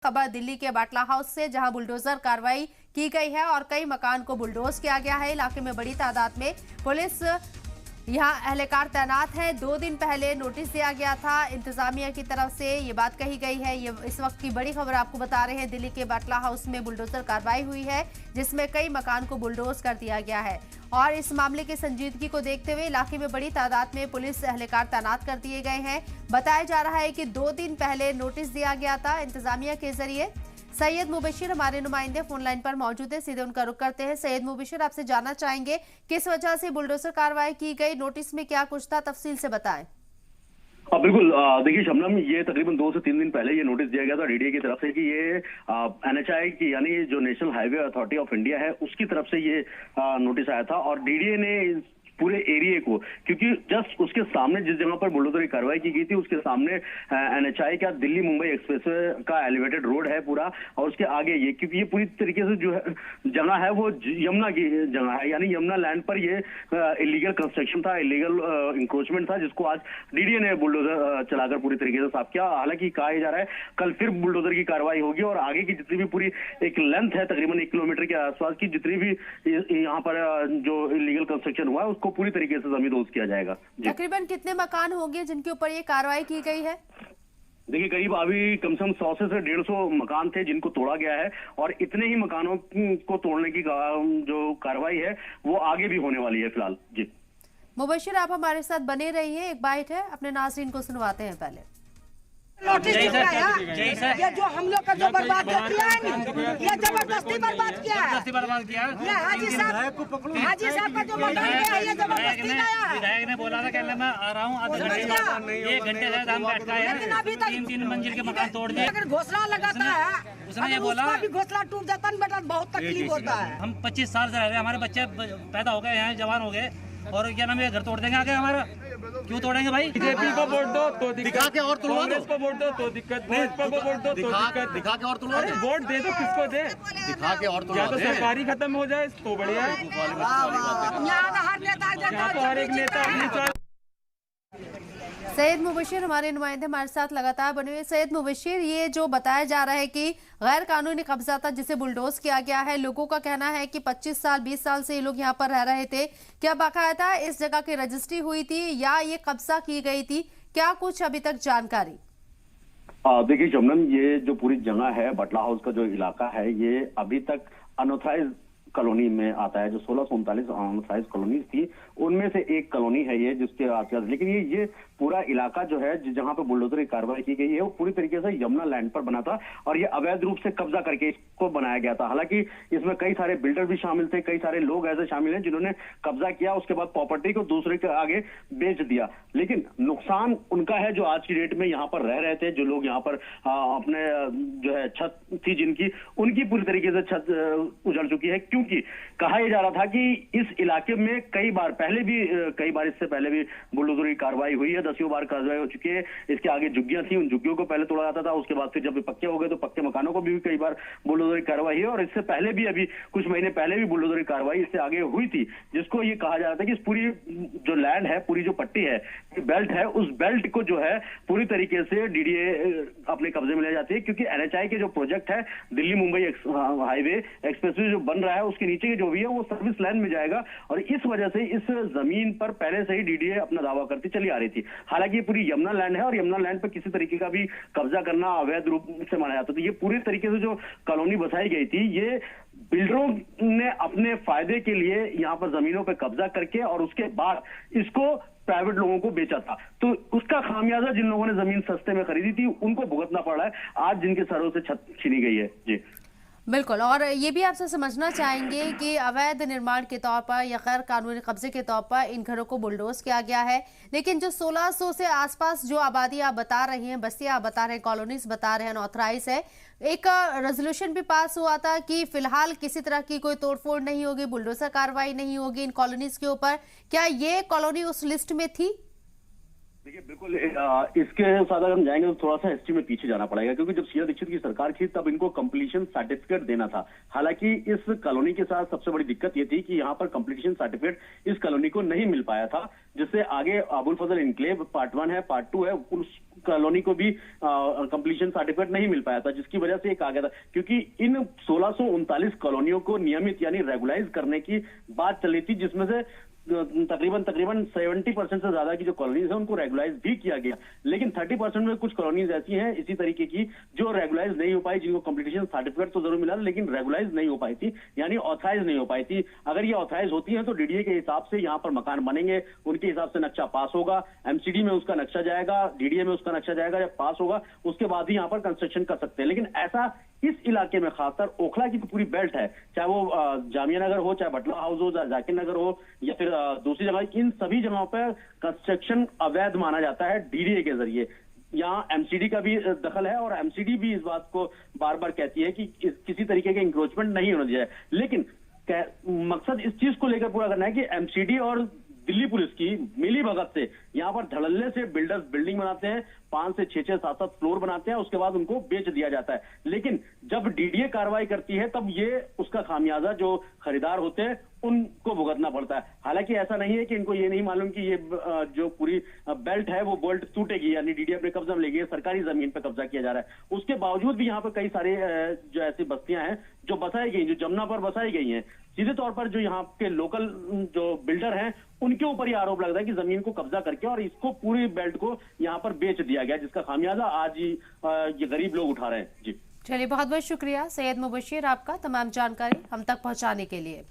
खबर दिल्ली के बाटला हाउस से, जहां बुलडोजर कार्रवाई की गई है और कई मकान को बुलडोज किया गया है। इलाके में बड़ी तादाद में पुलिस यहां एहलकार तैनात है। 2 दिन पहले नोटिस दिया गया था इंतजामिया की तरफ से, ये बात कही गई है। ये इस वक्त की बड़ी खबर आपको बता रहे हैं। दिल्ली के बाटला हाउस में बुलडोजर कार्रवाई हुई है, जिसमें कई मकान को बुलडोज कर दिया गया है और इस मामले की संजीदगी को देखते हुए इलाके में बड़ी तादाद में पुलिस एहलकार तैनात कर दिए गए हैं। बताया जा रहा है कि 2 दिन पहले नोटिस दिया गया था इंतजामिया के जरिए। सैयद मुबशिर हमारे नुमाइंदे फोन लाइन पर मौजूद है, सीधे उनका रुख करते हैं। सैयद मुबशिर, आपसे जानना चाहेंगे किस वजह से बुलडोजर कार्रवाई की गई, नोटिस में क्या कुछ था, तफसील से बताएं। बिल्कुल। देखिए शबनम, ये तकरीबन 2 से 3 दिन पहले ये नोटिस दिया गया था डीडीए की तरफ से कि ये एनएचआई की यानी जो national highway authority of India है उसकी तरफ से ये नोटिस आया था और डीडीए ने पूरे एरिया को, क्योंकि जस्ट उसके सामने जिस जगह पर बुलडोजर की कार्रवाई की गई थी उसके सामने एनएचआई का दिल्ली मुंबई एक्सप्रेसवे का एलिवेटेड रोड है पूरा, और उसके आगे ये, क्योंकि ये पूरी तरीके से जो है जगह है वो यमुना की जगह है, यानी यमुना लैंड पर ये इलीगल कंस्ट्रक्शन था, इलीगल इंक्रोचमेंट था, जिसको आज डीडीए ने बुलडोजर चलाकर पूरी तरीके से साफ किया। हालांकि कहा जा रहा है कल फिर बुलडोजर की कार्रवाई होगी और आगे की जितनी भी पूरी एक लेंथ है तकरीबन 1 किलोमीटर के आसपास की जितनी भी यहाँ पर जो इलीगल कंस्ट्रक्शन हुआ है उसको पूरी तरीके से जमींदोज किया जाएगा। तकरीबन कितने मकान होंगे जिनके ऊपर ये कार्रवाई की गई है? देखिए करीब अभी कम से कम 100 से 150 मकान थे जिनको तोड़ा गया है और इतने ही मकानों को तोड़ने की जो कार्रवाई है वो आगे भी होने वाली है फिलहाल। जी मुबशिर, आप हमारे साथ बने रहिए, एक बाइट है अपने नाज़रीन को सुनवाते हैं। पहले नोटिस ये जो हम लोग का जो बर्बाद किया है, ये जबरदस्ती बर्बाद किया है। ये हाजी साहब का जो मकान गया है ये जबरदस्ती गया है। विधायक ने बोला था कि मैं आ रहा हूँ आधे घंटे, 1 घंटे से हम बैठा है, 3-3 मंजिल के मकान तोड़ दिए। अगर घोसला लगाता है उसने ये बोला भी घोसला टूट जाता है बेटा, बहुत तकलीफ होता है। हम 25 साल से रह रहे हैं, हमारे बच्चे पैदा हो गए हैं, जवान हो गए और क्या नाम है घर तोड़ देंगे आगे हमारा? क्यों तोड़ेंगे भाई? बीजेपी को वोट दो तो दिखा के और तुलवा दो, कांग्रेस को वोट दो तो दिक्कत, भाजपा को वोट दो तो दिक्कत, दिखा के और तुलवा दो। वोट दे दो किसको दे, दिखा के और तुलवा या तो दे। सरकारी खत्म हो जाए तो बढ़िया है, यहाँ तो हर एक नेता अपनी चॉइस। सैयद मुबशिर हमारे नुमाइंदे हमारे साथ लगातार बने हुए। सैयद मुबशिर, ये जो बताया जा रहा है कि गैर कानूनी कब्जा था जिसे बुलडोज किया गया है, लोगों का कहना है कि 25 साल 20 साल से ये लोग यहाँ पर रह रहे थे, क्या बाकायदा इस जगह की रजिस्ट्री हुई थी या ये कब्जा की गई थी, क्या कुछ अभी तक जानकारी? देखिए जमनम, ये जो पूरी जगह है बाटला हाउस का जो इलाका है ये अभी तक अनऑथराइज कॉलोनी में आता है। जो 1639 अनऑथराइज कॉलोनी थी उनमें से एक कॉलोनी है ये जिसके आसपास, लेकिन ये पूरा इलाका जो है जहां पर बुलडोजर की कार्रवाई की गई है वो पूरी तरीके से यमुना लैंड पर बना था और ये अवैध रूप से कब्जा करके इसको बनाया गया था। हालांकि इसमें कई सारे बिल्डर भी शामिल थे, कई सारे लोग ऐसे शामिल हैं जिन्होंने कब्जा किया, उसके बाद प्रॉपर्टी को दूसरे के आगे बेच दिया, लेकिन नुकसान उनका है जो आज की डेट में यहाँ पर रह रहे थे, जो लोग यहाँ पर अपने जो है छत थी जिनकी, उनकी पूरी तरीके से छत उजड़ चुकी है। क्योंकि कहा यह जा रहा था कि इस इलाके में कई बार इससे पहले भी बुलडोजर की कार्रवाई हुई है, 10 बार कार्रवाई हो चुकी है। इसके आगे झुग्गियां थी, उन झुग्गियों को पहले तोड़ा जाता था, उसके बाद फिर जब पक्के हो गए तो पक्के मकानों को भी कई बार बुलडोजर की कार्रवाई हुई है और इससे पहले भी अभी कुछ महीने पहले भी बुलडोजर की कार्रवाई इससे आगे हुई थी, जिसको ये कहा जा रहा था कि इस पूरी जो लैंड है, पूरी जो पट्टी है, बेल्ट है, उस बेल्ट को जो है पूरी तरीके से डीडीए अपने कब्जे में ले जाती है। क्योंकि एनएचआई के जो प्रोजेक्ट है दिल्ली मुंबई हाईवे एक्सप्रेसवे जो बन रहा है उसके नीचे के जो भी है वो सर्विस लाइन में जाएगा और इस वजह से इस जमीन पर पहले से ही डीडीए अपना दावा करती चली आ रही थी। हालांकि ये पूरी यमुना लैंड है और यमुना लैंड पर किसी तरीके का भी कब्जा करना अवैध रूप से माना जाता है। तो ये पूरी तरीके से जो कॉलोनी बसाई गई थी ये बिल्डरों ने अपने फायदे के लिए यहाँ पर जमीनों पर कब्जा करके और उसके बाद इसको प्राइवेट लोगों को बेचा था, तो उसका खामियाजा जिन लोगों ने जमीन सस्ते में खरीदी थी उनको भुगतना पड़ रहा है आज जिनके सरों से छत छीनी गई है। जी बिल्कुल, और ये भी आपसे समझना चाहेंगे कि अवैध निर्माण के तौर पर या गैर कानूनी कब्जे के तौर पर इन घरों को बुलडोज किया गया है, लेकिन जो 1600 से आसपास जो आबादी आप बता रही हैं, बस्तियां आप बता रहे हैं, कॉलोनीज बता रहे हैं, अनऑथराइज है, एक रेजोल्यूशन भी पास हुआ था कि फिलहाल किसी तरह की कोई तोड़फोड़ नहीं होगी, बुलडोजर कार्रवाई नहीं होगी इन कॉलोनीज के ऊपर, क्या ये कॉलोनी उस लिस्ट में थी? देखिए बिल्कुल इसके साथ अगर हम जाएंगे तो थोड़ा सा हिस्ट्री में पीछे जाना पड़ेगा, क्योंकि जब शीला दीक्षित की सरकार थी तब इनको कंप्लीशन सर्टिफिकेट देना था। हालांकि इस कॉलोनी के साथ सबसे बड़ी दिक्कत ये थी कि यहाँ पर कंप्लीशन सर्टिफिकेट इस कॉलोनी को नहीं मिल पाया था, जिससे आगे अबुल फजल इनक्लेव पार्ट 1 है, पार्ट 2 है, उस कॉलोनी को भी कंप्लीशन सर्टिफिकेट नहीं मिल पाया था, जिसकी वजह से एक आ गया था। क्योंकि इन 1639 कॉलोनियों को नियमित यानी रेगुलाइज करने की बात चली थी, जिसमें से तकरीबन 70% से ज्यादा की जो कॉलोनीज है उनको रेगुलाइज भी किया गया, लेकिन 30% में कुछ कॉलोनीज ऐसी हैं इसी तरीके की जो रेगुलाइज नहीं हो पाई, जिनको कंप्लीशन सर्टिफिकेट तो जरूर मिला लेकिन रेगुलाइज नहीं हो पाई थी, यानी ऑथराइज नहीं हो पाई थी। अगर ये ऑथराइज होती है तो डीडीए के हिसाब से यहाँ पर मकान बनेंगे, उनके हिसाब से नक्शा पास होगा, एमसीडी में उसका नक्शा जाएगा, डीडीए में उसका नक्शा जाएगा, जब पास होगा उसके बाद ही यहाँ पर कंस्ट्रक्शन कर सकते हैं। लेकिन ऐसा इस इलाके में खासकर ओखला की पूरी बेल्ट है, चाहे वो जामिया नगर हो, चाहे बटला हाउस हो, जाकिर नगर हो या फिर दूसरी जगह, इन सभी जगहों पर कंस्ट्रक्शन अवैध माना जाता है डीडीए के जरिए। यहाँ एमसीडी का भी दखल है और एमसीडी भी इस बात को बार बार कहती है कि किसी तरीके के इंक्रोचमेंट नहीं होना चाहिए। लेकिन मकसद इस चीज को लेकर पूरा करना है कि एमसीडी और दिल्ली पुलिस की मिली भगत से यहाँ पर धड़ल्ले से बिल्डर्स बिल्डिंग बनाते हैं, 5 से 6, 7 फ्लोर बनाते हैं, उसके बाद उनको बेच दिया जाता है। लेकिन जब डीडीए कार्रवाई करती है तब ये उसका खामियाजा जो खरीदार होते हैं उनको भुगतना पड़ता है। हालांकि ऐसा नहीं है कि इनको ये नहीं मालूम कि ये जो पूरी बेल्ट है वो बोल्ट टूटेगी, यानी डीडीए अपने कब्जा में लेगी, सरकारी जमीन पर कब्जा किया जा रहा है। उसके बावजूद भी यहाँ पर कई सारे जो ऐसी बस्तियां हैं जो बसाई गई, जो जमुना पर बसाई गई हैं, सीधे तौर पर जो यहाँ के लोकल जो बिल्डर हैं उनके ऊपर ये आरोप लगता है कि जमीन को कब्जा करके और इसको पूरी बेल्ट को यहाँ पर बेच दिया गया, जिसका खामियाजा आज ही ये गरीब लोग उठा रहे हैं। जी चलिए, बहुत बहुत शुक्रिया सैयद मुबशिर आपका तमाम जानकारी हम तक पहुंचाने के लिए।